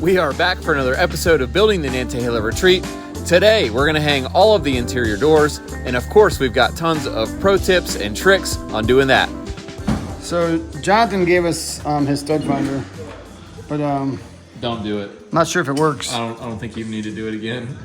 We are back for another episode of Building the Nantahala Retreat. Today, we're gonna hang all of the interior doors, and of course, we've got tons of pro tips and tricks on doing that. So Jonathan gave us his stud finder, but Don't do it. I'm not sure if it works. I don't think you need to do it again.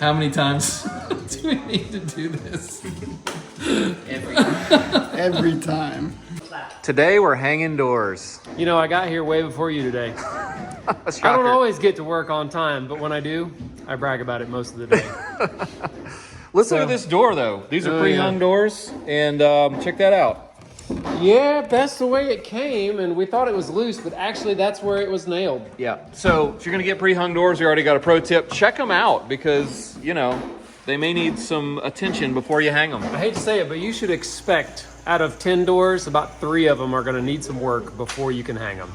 How many times do we need to do this? Every time. Today, we're hanging doors. You know, I got here way before you today. I don't always get to work on time, but when I do, I brag about it most of the day. Let's look at this door, though. These are pre-hung doors, and check that out. Yeah, that's the way it came, and we thought it was loose, but actually that's where it was nailed. Yeah, so if you're gonna get pre-hung doors, you already got a pro tip. Check them out because, you know, they may need some attention before you hang them. I hate to say it, but you should expect out of 10 doors, about 3 of them are gonna need some work before you can hang them.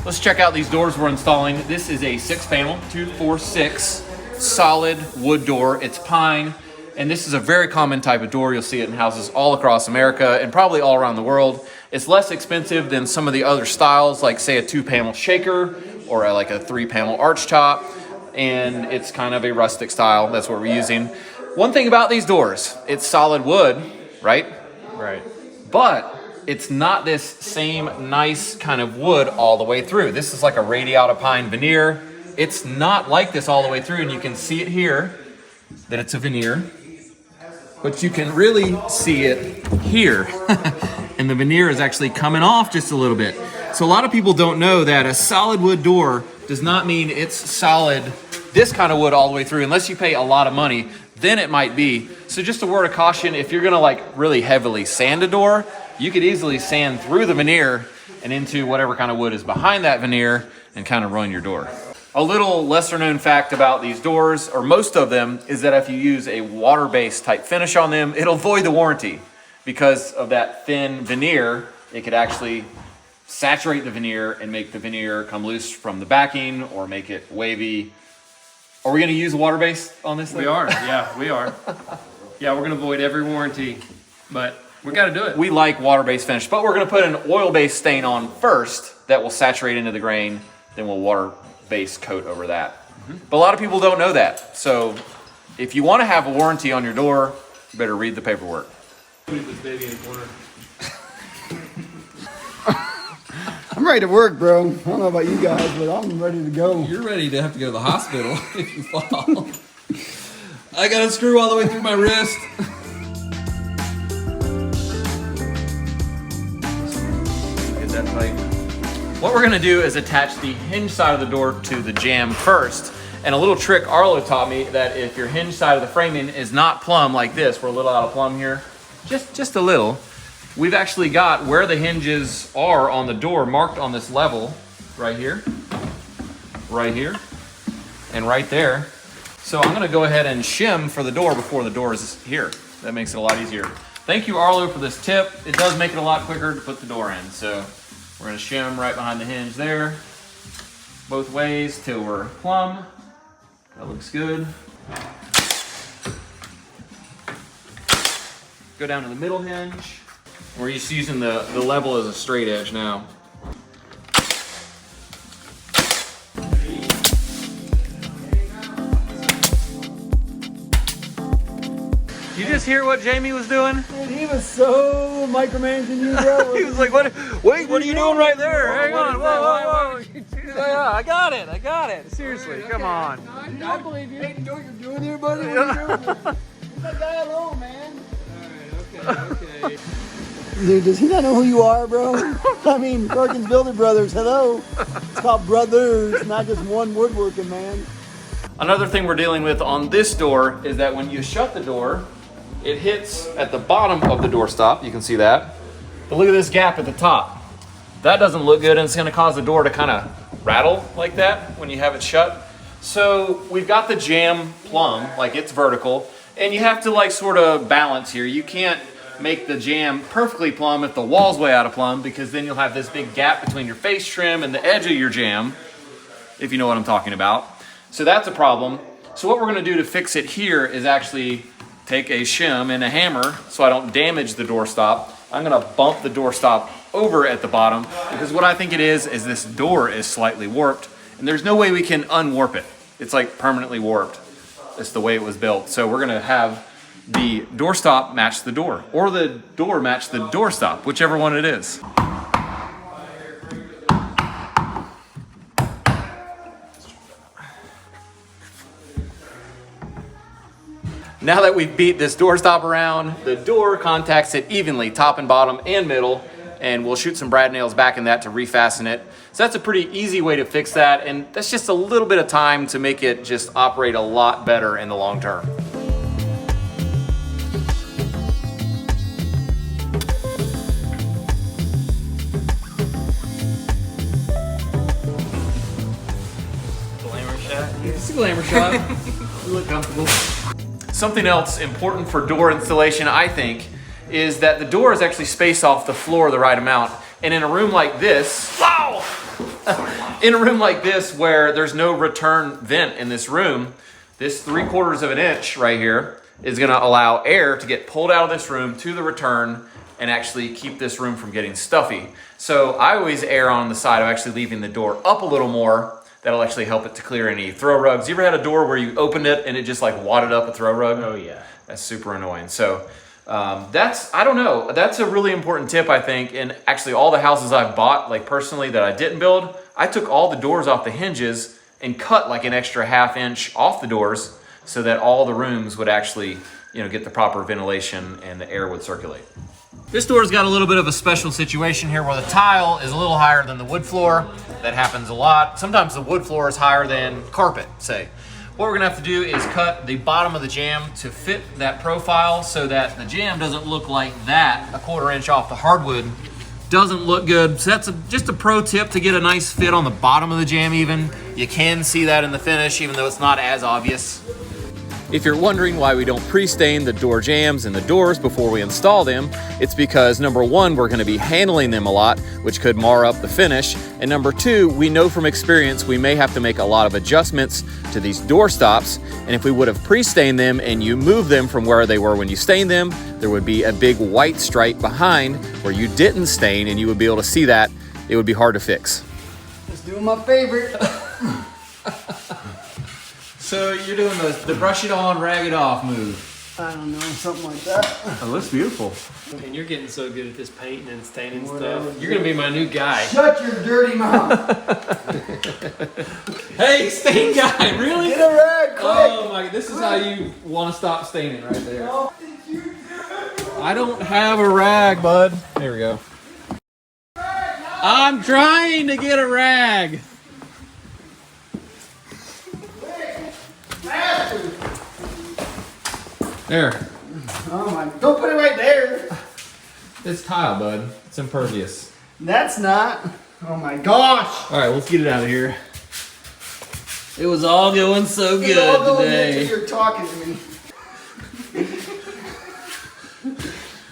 Let's check out these doors we're installing. This is a 6-panel, 2-4-6 solid wood door. It's pine, and this is a very common type of door. You'll see it in houses all across America and probably all around the world. It's less expensive than some of the other styles, like say a 2-panel shaker or like a 3-panel arch top, and it's kind of a rustic style. That's what we're using. One thing about these doors, it's solid wood, right? Right. But it's not this same nice kind of wood all the way through. This is like a radiata pine veneer. It's not like this all the way through, and you can see it here that it's a veneer, but you can really see it here. And the veneer is actually coming off just a little bit. So a lot of people don't know that a solid wood door does not mean it's solid, this kind of wood all the way through, unless you pay a lot of money. Then it might be. So just a word of caution, if you're gonna like really heavily sand a door, you could easily sand through the veneer and into whatever kind of wood is behind that veneer and kind of ruin your door. A little lesser known fact about these doors, or most of them, is that if you use a water-based type finish on them, it'll void the warranty. Because of that thin veneer, it could actually saturate the veneer and make the veneer come loose from the backing or make it wavy. Are we gonna use water-based on this thing? We are, yeah, we are. Yeah, we're gonna void every warranty, but we gotta do it. We like water-based finish, but we're gonna put an oil-based stain on first that will saturate into the grain, then we'll water-based coat over that. But a lot of people don't know that. So if you wanna have a warranty on your door, you better read the paperwork. Put this baby in the corner. I'm ready to work, bro. I don't know about you guys, but I'm ready to go. You're ready to have to go to the hospital if you fall. I got a screw all the way through my wrist. Get that tight. What we're gonna do is attach the hinge side of the door to the jamb first. And a little trick Arlo taught me, that if your hinge side of the framing is not plumb like this, we're a little out of plumb here, just a little, we've actually got where the hinges are on the door marked on this level right here, and right there. So I'm gonna go ahead and shim for the door before the door is here. That makes it a lot easier. Thank you, Arlo, for this tip. It does make it a lot quicker to put the door in. So we're gonna shim right behind the hinge there, both ways till we're plumb. That looks good. Go down to the middle hinge. We're just using the level as a straight edge now. You just hear what Jamie was doing? Dude, he was so micromanaging you, bro. He was like, "What? Wait, what are you doing right there? Hang on, whoa. Yeah, I got it. Seriously, come on." I believe you. Hey, you know what you're doing here, buddy? What are you doing? Leave that guy alone, man. Okay. Dude, does he not know who you are, bro? I mean, Perkins Builder Brothers, hello. It's called brothers, not just one woodworking man. Another thing we're dealing with on this door is that when you shut the door, it hits at the bottom of the doorstop. You can see that. But look at this gap at the top. That doesn't look good, and it's gonna cause the door to kind of rattle like that when you have it shut. So we've got the jamb plumb, like it's vertical, and you have to like sort of balance here. You can't make the jamb perfectly plumb if the wall's way out of plumb, because then you'll have this big gap between your face trim and the edge of your jamb, if you know what I'm talking about. So that's a problem. So what we're gonna do to fix it here is actually take a shim and a hammer so I don't damage the doorstop. I'm gonna bump the doorstop over at the bottom, because what I think it is this door is slightly warped, and there's no way we can unwarp it. It's like permanently warped. It's the way it was built. So we're gonna have the doorstop match the door, or the door match the doorstop, whichever one it is. Now that we've beat this doorstop around, the door contacts it evenly, top and bottom and middle, and we'll shoot some brad nails back in that to refasten it. So that's a pretty easy way to fix that, and that's just a little bit of time to make it just operate a lot better in the long term. Glamour shot. It's a glamour shot. You look comfortable. Something else important for door installation, I think, is that the door is actually spaced off the floor the right amount. And in a room like this, wow! In a room like this where there's no return vent in this room, this 3/4 of an inch right here is gonna allow air to get pulled out of this room to the return and actually keep this room from getting stuffy. So I always err on the side of actually leaving the door up a little more. That'll actually help it to clear any throw rugs. You ever had a door where you opened it and it just like wadded up a throw rug? Oh yeah. That's super annoying. So I don't know, that's a really important tip, I think. And actually all the houses I've bought, like personally that I didn't build, I took all the doors off the hinges and cut like an extra 1/2 inch off the doors so that all the rooms would actually, get the proper ventilation and the air would circulate. This door's got a little bit of a special situation here where the tile is a little higher than the wood floor. That happens a lot. Sometimes the wood floor is higher than carpet, say. What we're gonna have to do is cut the bottom of the jamb to fit that profile so that the jamb doesn't look like that, a 1/4 inch off the hardwood. Doesn't look good. So that's just a pro tip to get a nice fit on the bottom of the jamb even. You can see that in the finish even though it's not as obvious. If you're wondering why we don't pre-stain the door jambs and the doors before we install them, it's because number one, we're gonna be handling them a lot, which could mar up the finish. And number two, we know from experience we may have to make a lot of adjustments to these door stops. And if we would have pre-stained them and you move them from where they were when you stained them, there would be a big white stripe behind where you didn't stain and you would be able to see that. It would be hard to fix. Just doing my favorite. So you're doing the brush it on, rag it off move. I don't know, something like that. It looks beautiful. And you're getting so good at this painting and staining Whatever. stuff. You're gonna be my new guy. Shut your dirty mouth. Hey, stain guy, really? Get a rag, quick. Oh my, this is how you want to stop staining right there. What did you do? I don't have a rag, bud. There we go. I'm trying to get a rag. There. Oh my, don't put it right there. It's tile, bud. It's impervious. That's not. Oh my gosh. All right, let's get it out of here. It was all going so It's all good going today. into you're talking to me.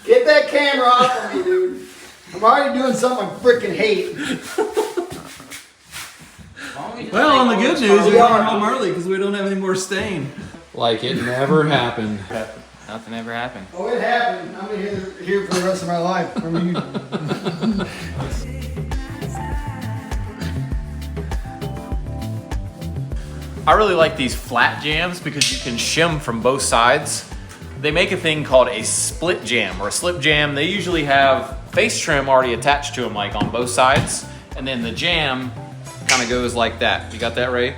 Get that camera off of me, dude. I'm already doing something I freaking hate. Well, on the good news, you're going home early because we don't have any more stain. Like it never happened. Nothing ever happened. Oh, it happened. I'm gonna be here for the rest of my life. I mean, I really like these flat jams because you can shim from both sides. They make a thing called a split jam or a slip jam. They usually have face trim already attached to them, like on both sides. And then the jam kind of goes like that. You got that, Ray?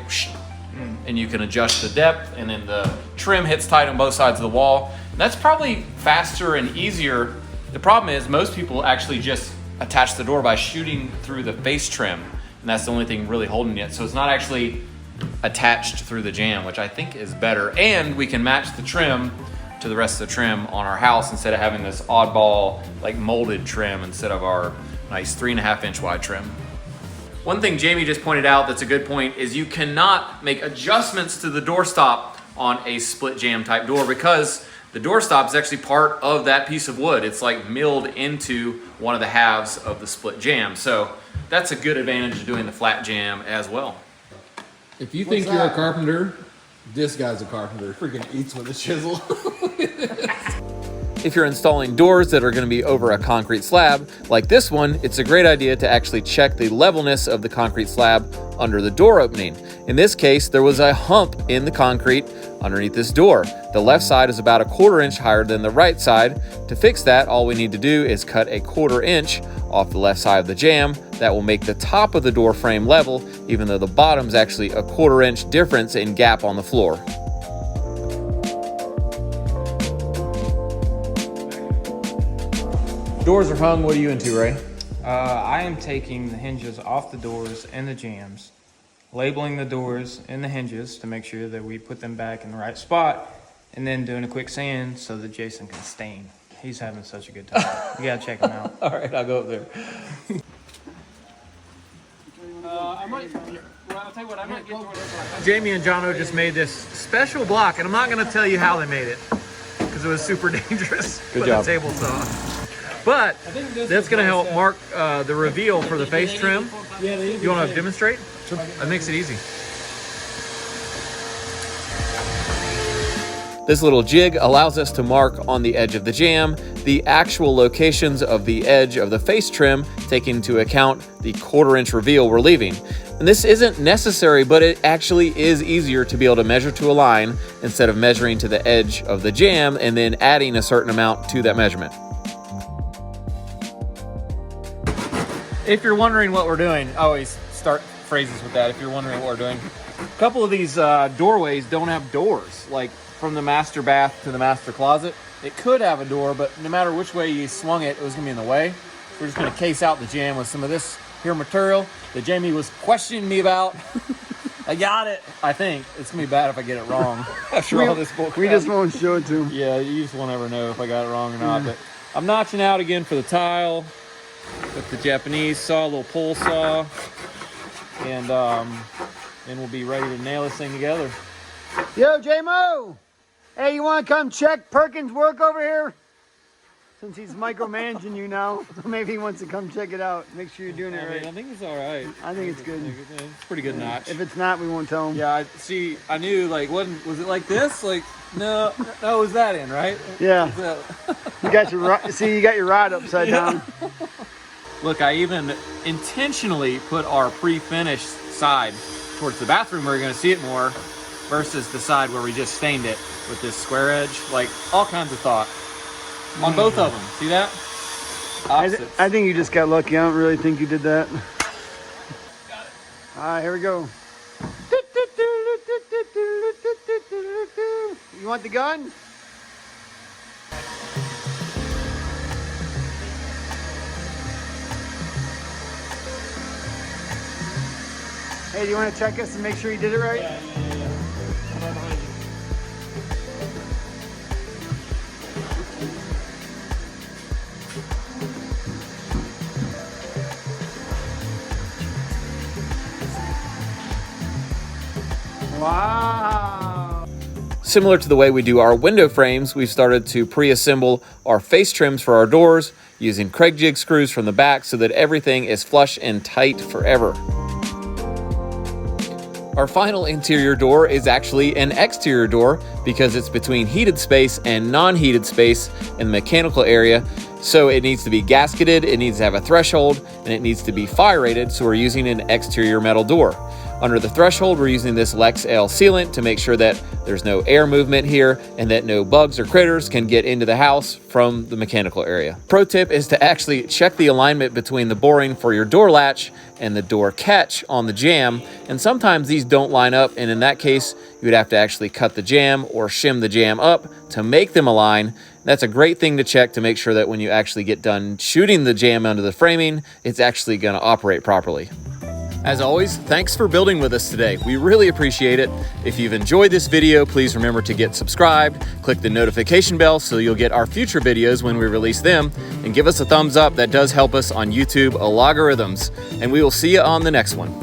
And you can adjust the depth, and then the trim hits tight on both sides of the wall. And that's probably faster and easier. The problem is most people actually just attach the door by shooting through the face trim, and that's the only thing really holding it. So it's not actually attached through the jam, which I think is better. And we can match the trim to the rest of the trim on our house instead of having this oddball, like molded trim instead of our nice 3.5 inch wide trim. One thing Jamie just pointed out that's a good point is you cannot make adjustments to the doorstop on a split jam type door because the doorstop is actually part of that piece of wood. It's like milled into one of the halves of the split jam. So that's a good advantage of doing the flat jam as well. If you think What's you're a that? carpenter, this guy's a carpenter. Freaking eats with a chisel. If you're installing doors that are going to be over a concrete slab, like this one, it's a great idea to actually check the levelness of the concrete slab under the door opening. In this case, there was a hump in the concrete underneath this door. The left side is about 1/4 inch higher than the right side. To fix that, all we need to do is cut 1/4 inch off the left side of the jamb. That will make the top of the door frame level, even though the bottom's actually 1/4 inch difference in gap on the floor. Doors are hung. What are you into, Ray? I am taking the hinges off the doors and the jambs, labeling the doors and the hinges to make sure that we put them back in the right spot, and then doing a quick sand so that Jason can stain. He's having such a good time. You gotta check him out. All right, I'll go up there. Jamie and Jono just made this special block, and I'm not going to tell you how they made it because it was super dangerous. Good job. The table saw. But that's going to help mark the reveal for the face trim. You want to demonstrate? That makes it easy. This little jig allows us to mark on the edge of the jamb the actual locations of the edge of the face trim, taking into account the 1/4 inch reveal we're leaving. And this isn't necessary, but it actually is easier to be able to measure to a line instead of measuring to the edge of the jamb and then adding a certain amount to that measurement. If you're wondering what we're doing, I always start phrases with that. If you're wondering what we're doing, a couple of these doorways don't have doors, like from the master bath to the master closet. It could have a door, but no matter which way you swung it, it was gonna be in the way. So we're just gonna case out the jamb with some of this here material that Jamie was questioning me about. I got it. I think it's gonna be bad if I get it wrong after all this bull crap. We just won't show it to him. Yeah, you just won't ever know if I got it wrong or not. But I'm notching out again for the tile with the Japanese saw, a little pull saw, and we'll be ready to nail this thing together. Yo, J-Mo! Hey, you want to come check Perkins' work over here? Since he's micromanaging you now, maybe he wants to come check it out. Make sure you're doing it right. I think it's all right. I think it's good. It's a pretty good notch. If it's not, we won't tell him. Yeah, I knew, like, was it like this? Like, no, was that in, right? Yeah. So, You got your you got your rod upside down. look, I even intentionally put our pre-finished side towards the bathroom where you're going to see it more versus the side where we just stained it with this square edge. Like, all kinds of thought on both of them. See that? Opposites. I think you just got lucky. I don't really think you did that. All right, here we go. You want the gun? Hey, do you want to check us and make sure you did it right? Yeah. Wow. Similar to the way we do our window frames, we've started to pre-assemble our face trims for our doors using Craig jig screws from the back so that everything is flush and tight forever. Our final interior door is actually an exterior door because it's between heated space and non-heated space in the mechanical area. So it needs to be gasketed, it needs to have a threshold, and it needs to be fire rated, so we're using an exterior metal door. Under the threshold, we're using this Lex L sealant to make sure that there's no air movement here and that no bugs or critters can get into the house from the mechanical area. Pro tip is to actually check the alignment between the boring for your door latch and the door catch on the jamb, and sometimes these don't line up, and in that case, you would have to actually cut the jamb or shim the jamb up to make them align. That's a great thing to check to make sure that when you actually get done shooting the jamb onto the framing, it's actually going to operate properly. As always, thanks for building with us today. We really appreciate it. If you've enjoyed this video, please remember to get subscribed, click the notification bell so you'll get our future videos when we release them, and give us a thumbs up. That does help us on YouTube algorithms. And we will see you on the next one.